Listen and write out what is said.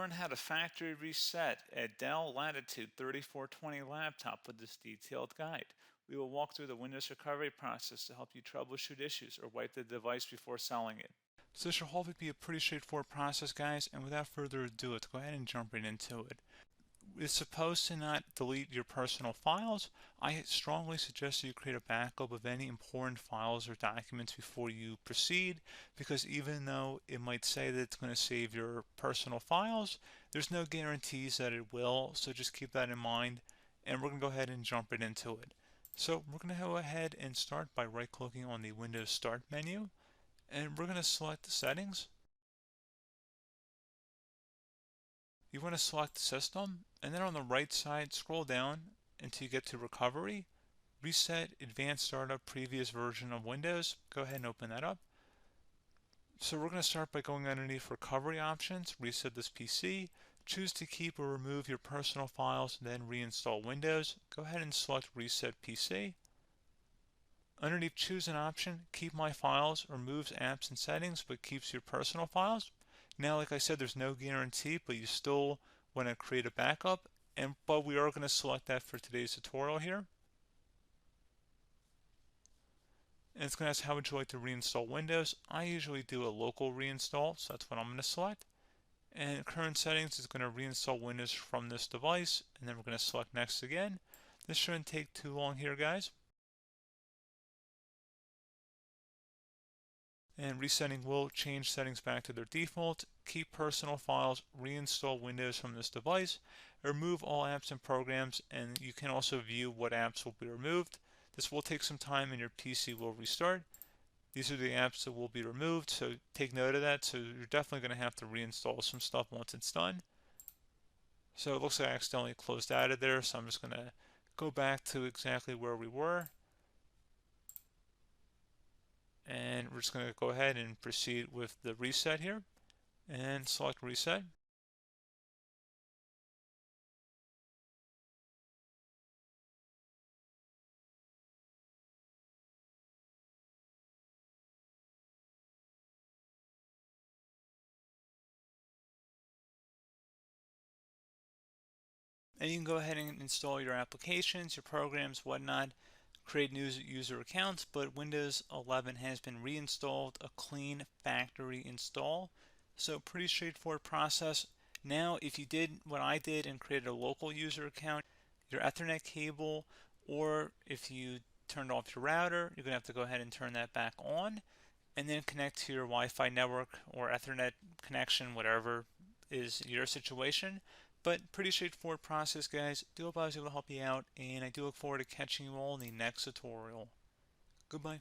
learn how to factory reset a Dell Latitude 3420 laptop with this detailed guide. We will walk through the Windows recovery process to help you troubleshoot issues or wipe the device before selling it. So this should hopefully be a pretty straightforward process, guys, and without further ado, let's go ahead and jump right into it. It's supposed to not delete your personal files. I strongly suggest you create a backup of any important files or documents before you proceed, because even though it might say that it's going to save your personal files, there's no guarantees that it will, so just keep that in mind, and we're going to go ahead and jump right into it. So we're going to go ahead and start by right-clicking on the Windows Start menu, and we're going to select the settings. You want to select System, and then on the right side, scroll down until you get to Recovery. Reset Advanced Startup Previous Version of Windows. Go ahead and open that up. So we're going to start by going underneath Recovery Options, reset this PC, choose to keep or remove your personal files, then reinstall Windows. Go ahead and select Reset PC. Underneath Choose an option, Keep My Files removes apps and settings but keeps your personal files. Now, like I said, there's no guarantee, but you still want to create a backup, but we are going to select that for today's tutorial here. And it's going to ask how would you like to reinstall Windows. I usually do a local reinstall, so that's what I'm going to select. And current settings is going to reinstall Windows from this device, and then we're going to select next again. This shouldn't take too long here, guys. And resetting will change settings back to their default, keep personal files, reinstall Windows from this device, remove all apps and programs, and you can also view what apps will be removed. This will take some time and your PC will restart. These are the apps that will be removed, so take note of that. So you're definitely going to have to reinstall some stuff once it's done. So it looks like I accidentally closed out of there, so I'm just going to go back to exactly where we were. And we're just going to go ahead and proceed with the reset here and select reset. And you can go ahead and install your applications, your programs, whatnot, create new user accounts, but Windows 11 has been reinstalled, a clean factory install. So pretty straightforward process. Now, if you did what I did and created a local user account, your Ethernet cable, or if you turned off your router, you're going to have to go ahead and turn that back on, and then connect to your Wi-Fi network or Ethernet connection, whatever is your situation. But pretty straightforward process, guys. Do hope I was able to help you out, and I do look forward to catching you all in the next tutorial. Goodbye.